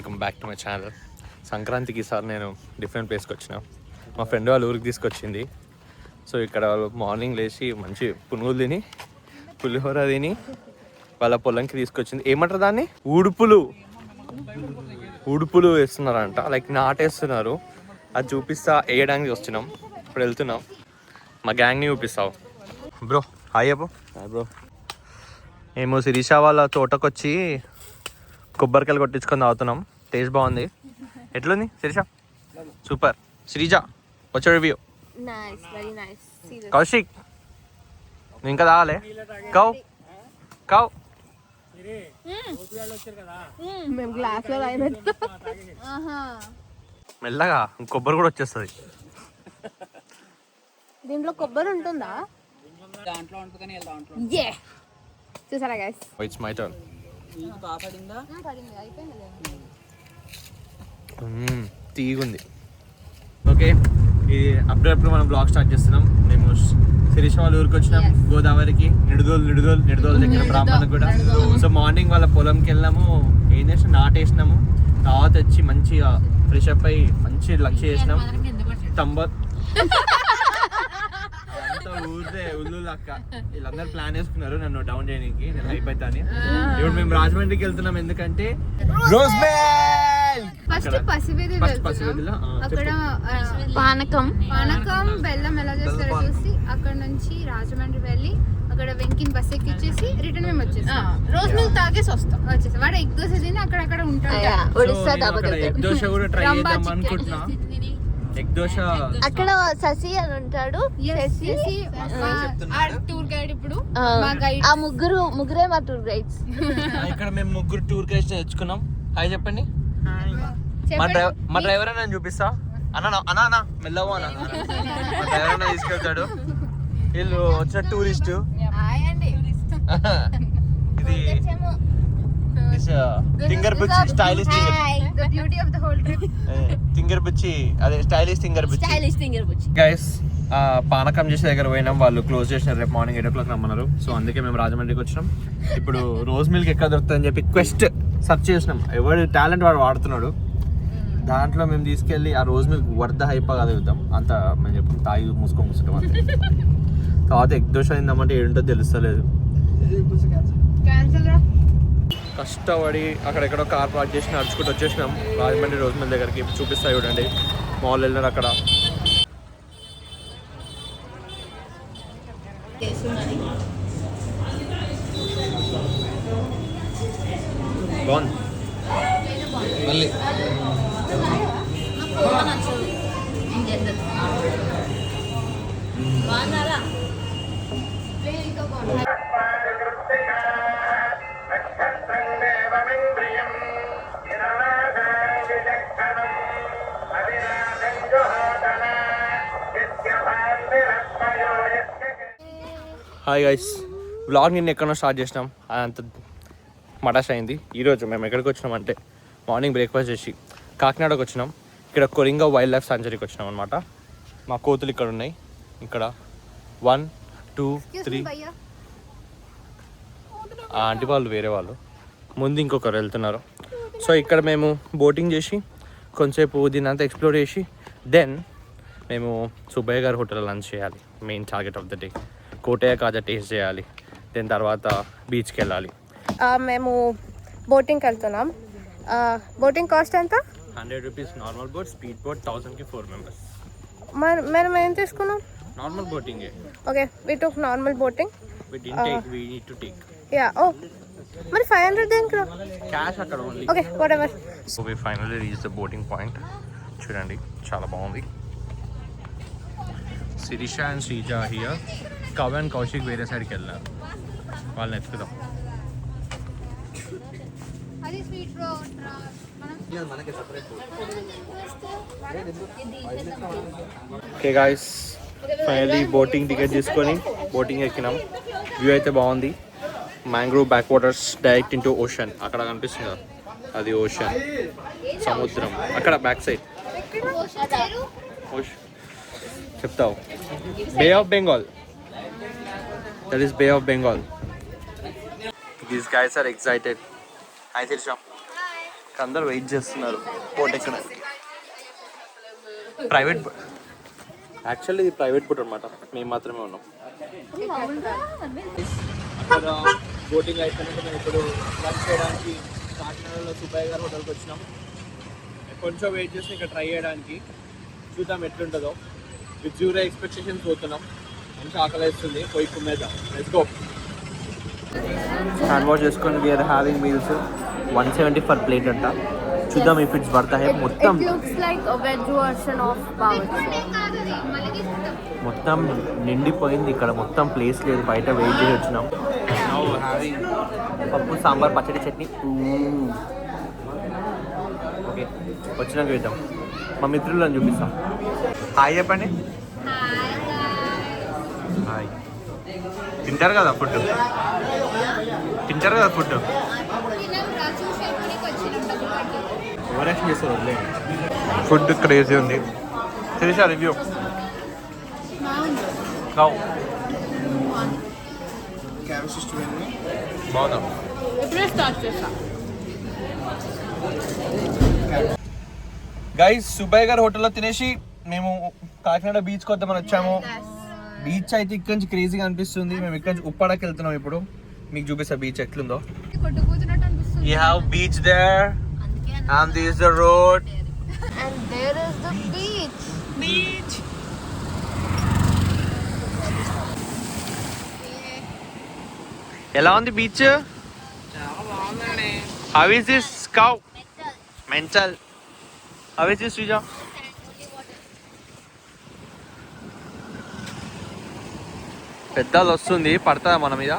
Welcome back to my channel. సంక్రాంతికి ఈసారి నేను డిఫరెంట్ ప్లేస్కి వచ్చిన. మా ఫ్రెండ్ వాళ్ళ ఊరికి తీసుకొచ్చింది. సో ఇక్కడ వాళ్ళు మార్నింగ్ లేచి మంచి పునుగులు తిని పులిహోర తిని వాళ్ళ పొలంకి తీసుకొచ్చింది. ఏమంటారు దాన్ని? ఉడుపులు వేస్తున్నారంట, లైక్ నాటేస్తున్నారు. అది చూపిస్తా, వేయడానికి వస్తున్నాం. ఇప్పుడు వెళ్తున్నాం. మా గ్యాంగ్ని చూపిస్తావు బ్రో. హాయ్ అబ్బో. Hi bro. మేము శిరీష వాళ్ళ తోటకొచ్చి కొబ్బరికాయలు కొట్టించుకొని తాగుతున్నాం. టేస్ట్ బాగుంది. ఎట్లుంది శిరీష? సూపర్. శ్రీజ వచ్చే రివ్యూ. కౌశిక్ నువ్వు ఇంకా తాగాలే? కౌ కౌ మెల్లగా కొబ్బరి కూడా వచ్చేస్తుంది. దీంట్లో కొబ్బరి ఉంటుందా? చూసారా గైస్? It's my turn. తీగుంది. ఓకే, ఇది అప్పుడప్పుడు మనం బ్లాగ్ స్టార్ట్ చేస్తున్నాం. మేము శిరీష వాళ్ళ ఊరికి వచ్చినాం, గోదావరికి. నిడుదోలు దగ్గర బ్రాహ్మణ కూడా. సో మార్నింగ్ వాళ్ళ పొలంకి వెళ్ళినాము. ఏం చేసినాం, నాటేసినాము. తర్వాత వచ్చి మంచిగా ఫ్రెష్ అప్ అయ్యి మంచి లంచ్ చేసినాం. ఊరిదే ఉల్లు అక్క వీళ్ళందరూ ప్లాన్ వేసుకున్నారు నన్ను డౌన్ చేయడానికి, నేను అయిపోతాను. ఇప్పుడు మేము రాజమండ్రికి వెళ్తున్నాం, ఎందుకంటే ఫస్ట్ పసివేదిలో అక్కడ పానకం బెల్లం ఎలా చేస్తారో చూసి అక్కడ నుంచి రాజమండ్రి వెళ్ళి అక్కడ వెంకిన్ బస్ ఎక్కిచ్చేసి రిటర్న్ మేము వచ్చేసాం. రోజు మిల్క్ తాగేసి వచ్చేసాం. వాడు ఎగ్ దోశ తిని అక్కడక్కడ ఉంటాడు. ఎగ్ దోశ కూడా ట్రై చేద్దాం అనుకుంటున్నా. ఎగ్ దోశ అక్కడ శశి అని ఉంటాడు. Tour guide. ఇప్పుడు ఆ ముగ్గురే మా టూర్ గైడ్స్. ఇక్కడ మేము ముగ్గురు టూర్ గైడ్స్ తెచ్చుకున్నాం. హాయ్ చెప్పండి. మా డ్రైవర్ అని నేను చూపిస్తా. అన్నా మెల్లవా అన్న. మా డ్రైవర్ అన్న తీసుకెళ్తాడు. వీళ్ళు వచ్చిన టూరిస్ట్. ఇది ఫింగర్ బుచ్చి, స్టైలిష్ ఫింగర్ బుచ్చి, అదే స్టైలిష్ ఫింగర్ బుచ్చి. గైస్ పానకం చేసే దగ్గర పోయినాం. వాళ్ళు క్లోజ్ చేసినారు. రేపు మార్నింగ్ 8 o'clock రమ్మన్నారు. సో అందుకే మేము రాజమండ్రికి వచ్చినాం. ఇప్పుడు రోజ్ మిల్క్ ఎక్కడ దొరుకుతుందని చెప్పి క్వెస్ట్ సెర్చ్ చేసినాం. ఎవరి టాలెంట్ వాడు వాడుతున్నాడు. దాంట్లో మేము తీసుకెళ్ళి ఆ రోజ్ మిల్క్ వర్ధ హైపగా చూద్దాం. అంత మేము చెప్పి తాగి మూసుకొని కూర్చుంటాం అంతే. తర్వాత ఎగ్ దోశ తిందామంటే ఏంటో తెలుస్తలేదు. కష్టపడి అక్కడెక్కడో కార్ పార్క్ చేసి నడుచుకుంటూ వచ్చేసినాం రాజమండ్రి రోజ్ మిల్ దగ్గరికి. చూపిస్తా చూడండి. మాల్ వెళ్ళినారు అక్కడ. బాగుంది. మళ్ళీ హాయ్ గైస్, వ్లాగ్ నిన్న ఎక్కడో స్టార్ట్ చేసినాం. అదంత మటాష్ అయింది. ఈరోజు మేము ఎక్కడికి వచ్చినాం అంటే మార్నింగ్ బ్రేక్ఫాస్ట్ చేసి కాకినాడకు వచ్చినాం. ఇక్కడ కొరింగా వైల్డ్ లైఫ్ సాంచురీకి వచ్చినాం అనమాట. మా కోతులు ఇక్కడ ఉన్నాయి. ఇక్కడ 1 2 3 ఆంటీ వాళ్ళు వేరే వాళ్ళు, ముందు ఇంకొకరు వెళ్తున్నారు. సో ఇక్కడ మేము బోటింగ్ చేసి కొంచెంసేపు దీని అంతా ఎక్స్ప్లోర్ చేసి దెన్ మేము సుబ్బయ్య గారి హోటల్లో లంచ్ చేయాలి. Main target of the day. Kotaiah Kaja taste చేయాలి. దాని తర్వాత బీచ్కి వెళ్ళాలి. మేము బోటింగ్కి వెళ్తున్నాం. బోటింగ్ కాస్ట్ ఎంత? 100 rupees normal boat, speed boat 1000కి 4 members. మనం ఏం తీసుకున్నాం? Normal boating. Okay, we took normal boating. We didn't take, we need to take. Yeah. Oh, మరి 500 దేనికి? క్యాష్ అక్కడ only. Okay, whatever. So we finally reached the boating point. చూడండి చాలా బాగుంది. Sirisha and Sreeja here. కవ్ అండ్ కౌశిక్ వేరే సైడ్కి వెళ్ళినారు. వాళ్ళని ఎత్తుకుదాం. Okay guys, finally boating ticket తీసుకొని బోటింగ్ ఎక్కినాం. వ్యూ అయితే బాగుంది. Mangrove back waters direct into ocean. అక్కడ కనిపిస్తుంది అది ఓషన్, సముద్రం. అక్కడ బ్యాక్ సైడ్ చెప్తావు. Bay of Bengal. That is Bay of Bengal. These guys are excited. Hi Sirsha. Hi. అందరు వెయిట్ చేస్తున్నారు బోట్ ఎక్కడ. ప్రైవేట్ యాక్చువల్లీ ఇది ప్రైవేట్ బోట్ అనమాట, మేము మాత్రమే ఉన్నాం. అక్కడ బోటింగ్ అయిపోయినాక మేము ఇప్పుడు లంచ్ చేయడానికి కాకినాడలో సుబ్బయ్య గారు హోటల్కి వచ్చినాం. కొంచెం వెయిట్ చేసి ఇక్కడ ట్రై చేయడానికి, చూద్దాం ఎట్లుంటుందో. విత్ జీరో ఎక్స్పెక్టేషన్స్ పోతున్నాం. మంచి ఆకలి వేస్తుంది, పోయి కుమ్మేద్దాం. Let's go. హ్యాండ్ వాష్ చేసుకొని we are having meals 170 per plate అంట. చూద్దాం ఇఫ్ ఇట్స్ వర్త్ హై. మొత్తం మొత్తం నిండిపోయింది ఇక్కడ, మొత్తం ప్లేస్ లేదు, బయట వెయిట్ చేసి వచ్చినాం. పప్పు సాంబార్ పచ్చడి చట్నీ. ఓకే వచ్చినాక వేద్దాం. మా మిత్రులను చూపిస్తాం. హాయ్ చెప్పండి. హాయ్. తింటారు కదా ఫుడ్, తింటారు కదా ఫుడ్. ఓవరాక్షన్ చేస్తారు వదిలే. ఫుడ్ క్రేజీ ఉంది. శిరీష రివ్యూ. బాగుందా? గైస్ సుబ్బయ్య గారి హోటల్లో తినేసి మేము కాకినాడ బీచ్ కొద్దామని వచ్చాము. బీచ్ అయితే ఇక్కడ నుంచి క్రేజీగా అనిపిస్తుంది. మేము ఇక్కడ నుంచి ఉప్పాడకి వెళ్తున్నాం. ఇప్పుడు మీకు చూపిస్తా బీచ్ ఎట్లుందో. You have beach there and this is the road And there is the beach. ఎలా ఉంది beach? How is this cow? Mental. How is this Srija? పెద్దలు వస్తుంది, పడతా మన మీద.